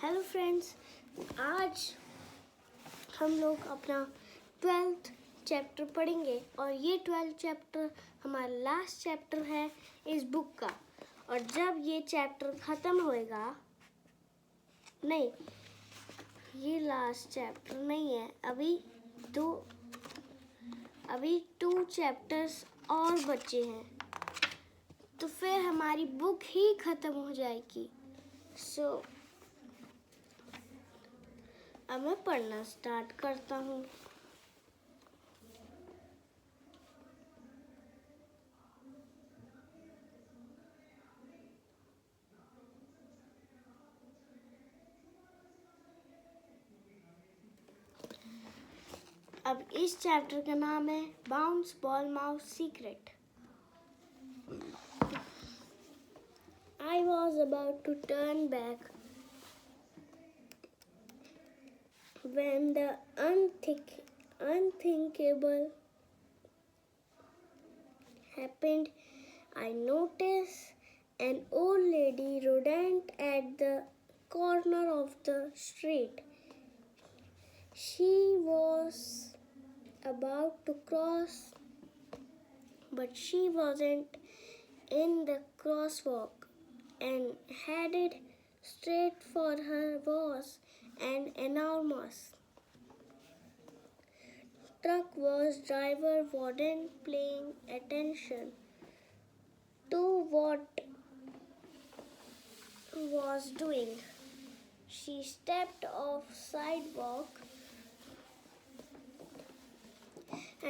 Hello friends, आज हम लोग अपना 12th चैप्टर पढ़ेंगे और ये 12th चैप्टर हमारा लास्ट चैप्टर है इस बुक का। और जब ये चैप्टर ख़त्म होएगा, नहीं, ये लास्ट चैप्टर नहीं है, अभी 2 चैप्टर्स और बचे हैं, तो फिर हमारी बुक ही ख़त्म हो जाएगी। अब मैं पढ़ना स्टार्ट करता हूँ। अब इस चैप्टर का नाम है bounce ball mouse secret. I was about to turn back when the unthinkable happened. I noticed an old lady rodent at the corner of the street. She was about to cross, but she wasn't in the crosswalk and headed straight for her was an enormous truck. Was driver wasn't paying attention to what was doing. She stepped off sidewalk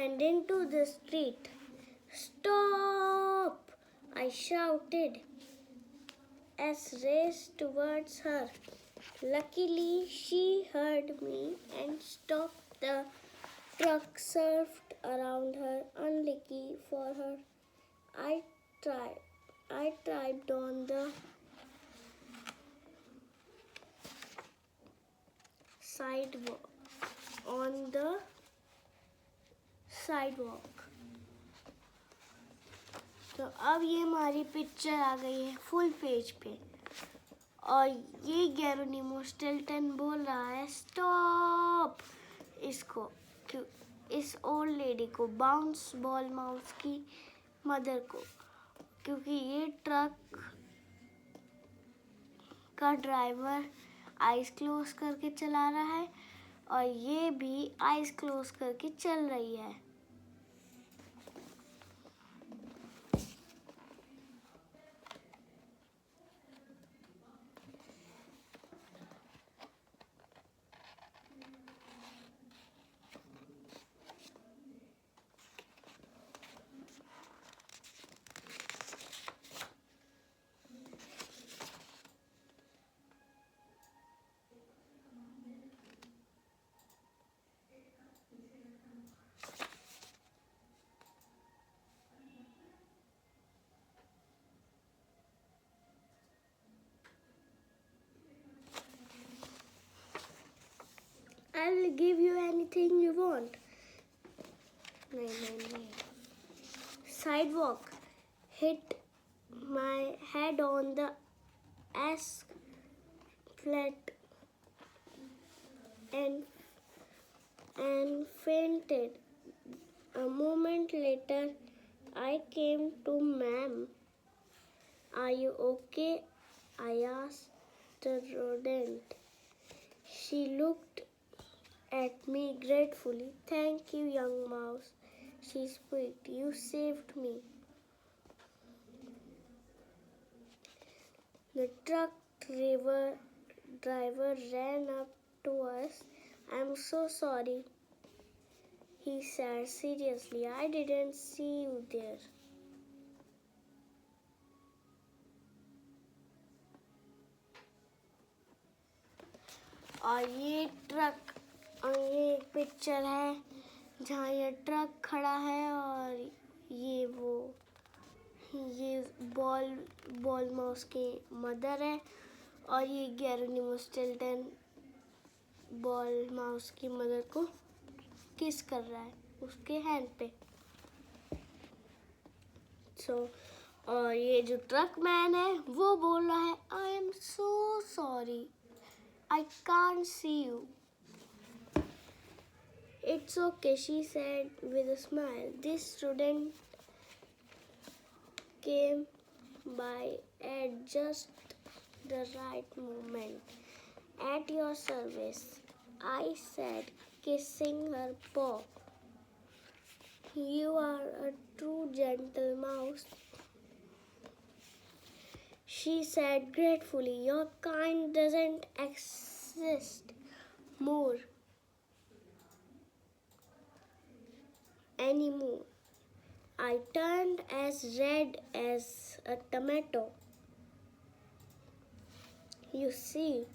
and into the street. "Stop!" I shouted as raced towards her. Luckily, she heard me and stopped. The truck surfed around her. Unlucky for her, I tripped on the sidewalk. तो अब ये हमारी picture आ गई है full page पे, और ये Geronimo Stilton बोल रहा है स्टॉप इसको, इस ओल्ड लेडी को, बाउंस बॉल माउस की मदर को, क्योंकि ये ट्रक का ड्राइवर आइज क्लोज करके चला रहा है और ये भी आइज क्लोज करके चल रही है। I will give you anything you want. No. Sidewalk hit my head on the asphalt and fainted. A moment later, I came to. "Ma'am, are you okay?" I asked the rodent. She looked at me gratefully. "Thank you, young mouse," she squeaked. "You saved me." The truck driver ran up to us. "I'm so sorry," he said seriously. "I didn't see you there." और ये एक picture है जहाँ ये truck खड़ा है और ये बॉल माउस की मदर है, और ये गेरोनिमो स्टिल्टन बॉल माउस की मदर को किस कर रहा है उसके हैंड पे। और ये जो ट्रक मैन है वो बोल रहा है "I am so sorry" I can't see you. It's okay, she said with a smile. This student came by at just the right moment. At your service, I said, kissing her paw. You are a true gentle mouse, she said gratefully. Your kind doesn't exist more anymore. I turned as red as a tomato. You see,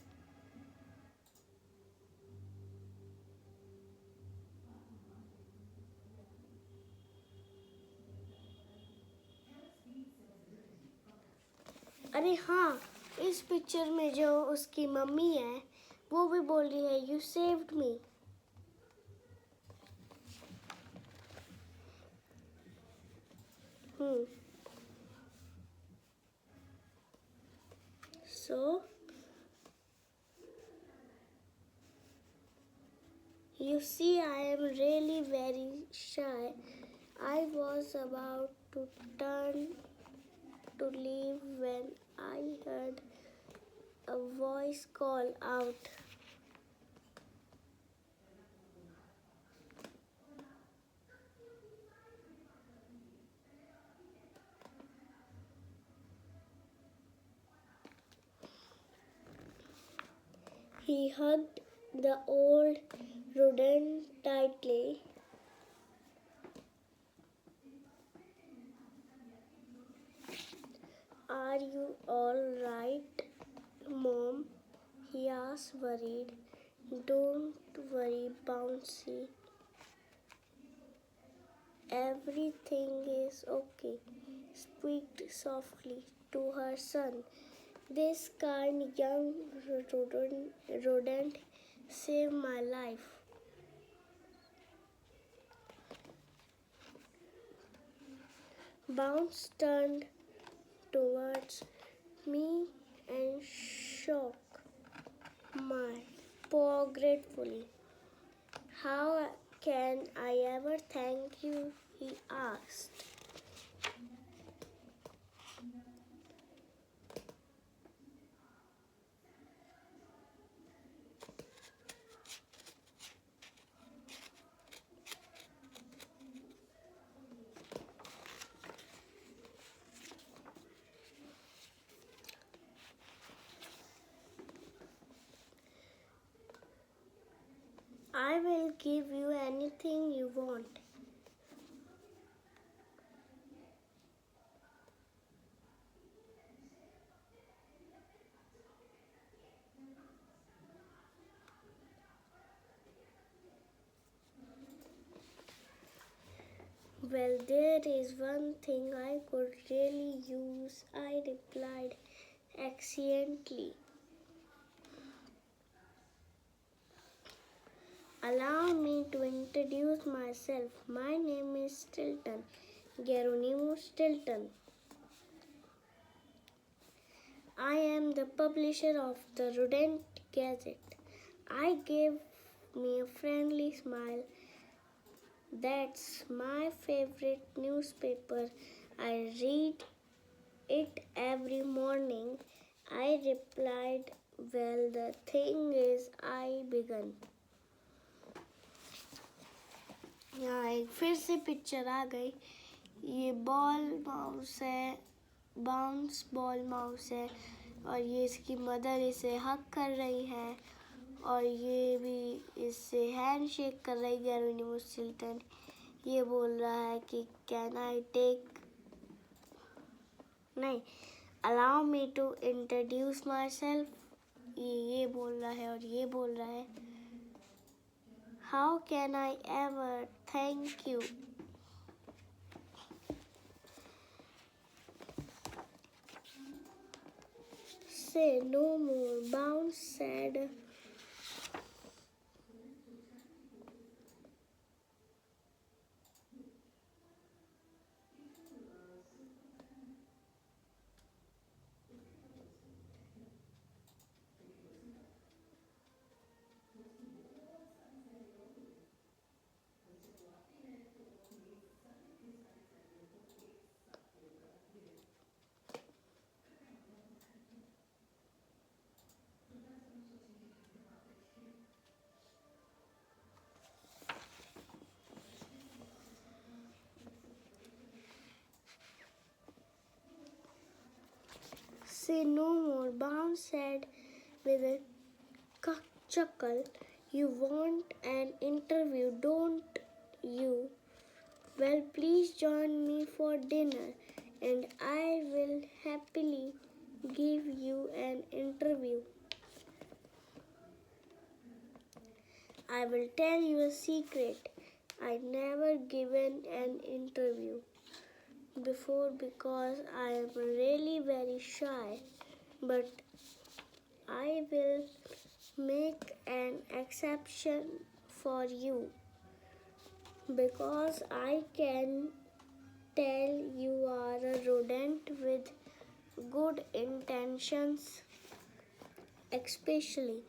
अरे हाँ, इस picture में जो उसकी mummy है वो भी बोल रही है you saved me. So you see, I am really very shy. I was about to turn to leave when I heard a voice call out. He hugged the old rodent tightly. Are you all right, Mom? He asked, worried. Don't worry, Bouncy. Everything is okay, squeaked softly to her son. This kind young rodent saved my life. Bounce turned towards me and shook my paw gratefully. How can I ever thank you? He asked. I will give you anything you want. Well, there is one thing I could really use, I replied accidentally. Allow me to introduce myself. My name is Stilton, Gerinimo Stilton. I am the publisher of the Rodent Gazette. I gave me a friendly smile. That's my favorite newspaper. I read it every morning. I replied, well, the thing is, I began. यहाँ एक फिर से picture आ गई. ये ball mouse है, bounce ball mouse है और ये इसकी मदर इसे हक कर रही है और ये भी इससे हैंड शेक कर रही है. गेरिनिमो स्टिल्टन ये बोल रहा है कि कैन आई टेक नहीं allow me to introduce myself. ये बोल रहा है और ये बोल रहा है how can I ever thank you. Say no more, Bounce said. say no more, Bounce said with a chuckle. You want an interview, don't you? Well, please join me for dinner, and I will happily give you an interview. I will tell you a secret. I never given an interview before because I am really very shy, but I will make an exception for you because I can tell you are a rodent with good intentions, especially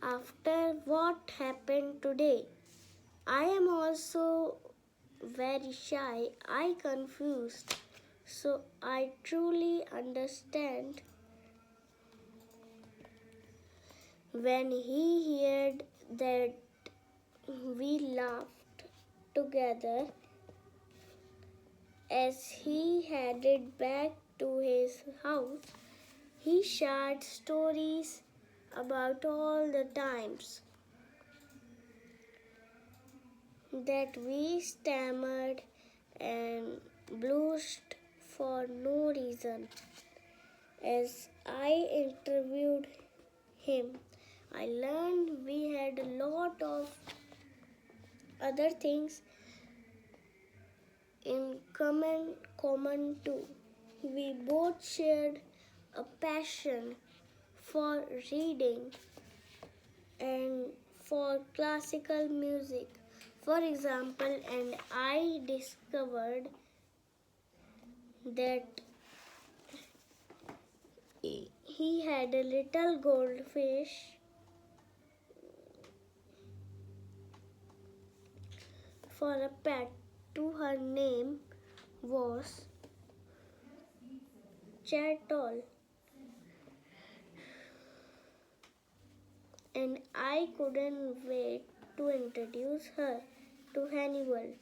after what happened today. I am also very shy, I confused, so I truly understand. When he heard that, we laughed together as he headed back to his house. He shared stories about all the times that we stammered and blushed for no reason. As I interviewed him, I learned we had a lot of other things in common too. We both shared a passion for reading and for classical music, for example, and I discovered that he had a little goldfish for a pet too. Her name was Chatol, and I couldn't wait to introduce her to Hannibal.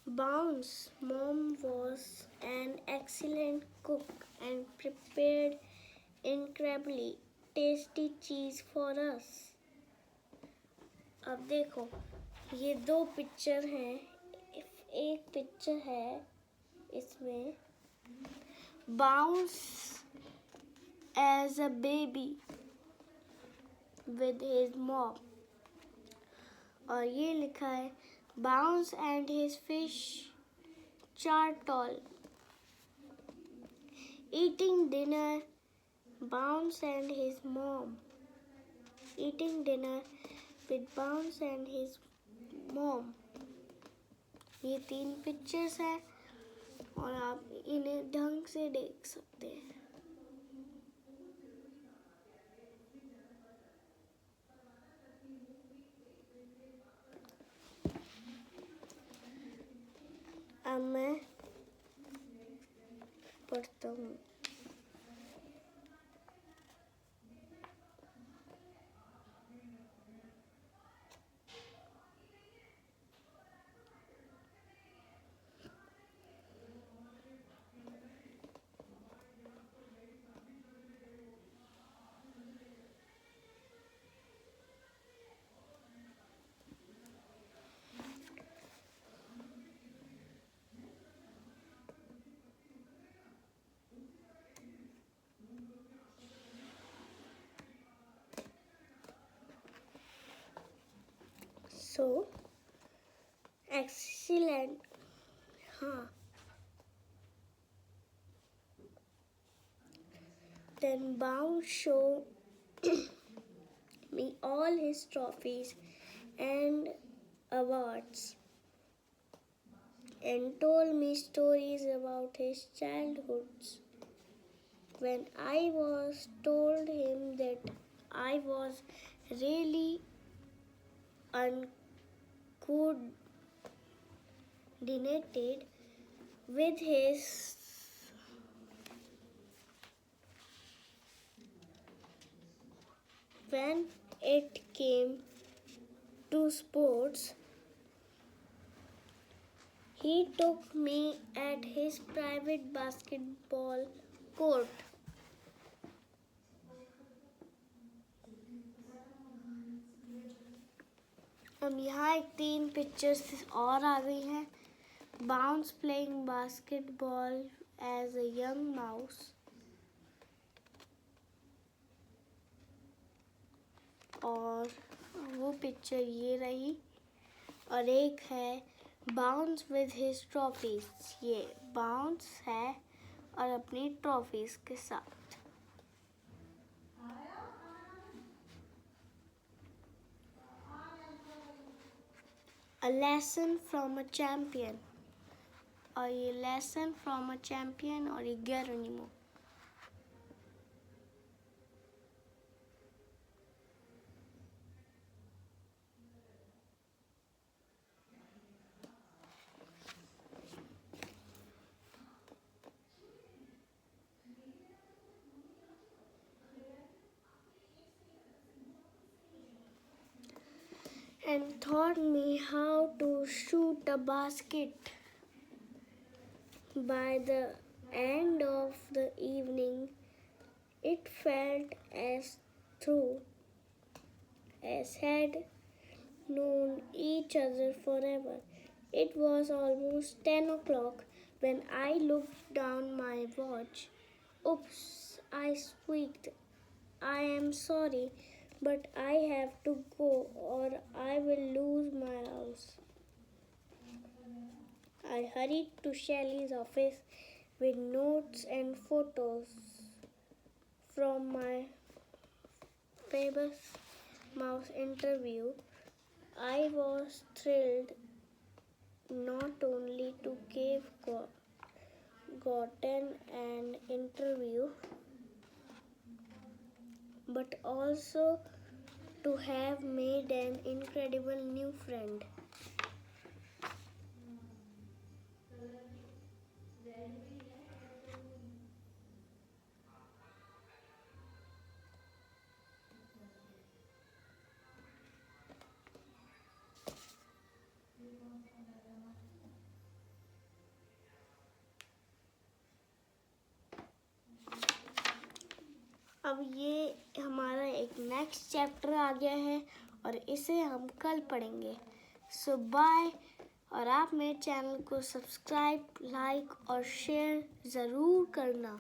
Bounce's mom was an excellent cook and prepared incredibly tasty cheese for us. अब देखो, ये दो picture हैं. एक picture है इसमें Bounce as a baby with his mom, और ये लिखा है Bounce and his fish Chartol eating dinner. Bounce and his mom eating dinner with Bounce and his mom. ये 3 पिक्चर्स हैं और आप इन्हें ढंग से देख सकते हैं. अब मैं पढ़ता हूँ. So, excellent. हाँ. Then Bounce showed me all his trophies and awards and told me stories about his childhoods. When I was told him that I was really uncoordinated with his when it came to sports, He took me at his private basketball court. अब यहाँ एक 3 pictures और आ गई हैं. Bounce playing basketball as a young mouse. और वो picture ये रही. और एक है Bounce with his trophies. ये Bounce है और अपनी ट्रॉफीज के साथ. A lesson from a champion. और ये lesson from a champion और ये Gerinimo. And taught me how to shoot a basket. By the end of the evening, it felt as though as had known each other forever. It was almost 10 o'clock when I looked down my watch. Oops, I squeaked. I am sorry, but I have to go or I will lose my house. I hurried to Shelley's office with notes and photos from my famous mouse interview. I was thrilled not only to have gotten an interview, but also to have made an incredible new friend. अब ये हमारा एक next chapter आ गया है और इसे हम कल पढ़ेंगे. सो बाय. और आप मेरे चैनल को सब्सक्राइब, लाइक और शेयर ज़रूर करना.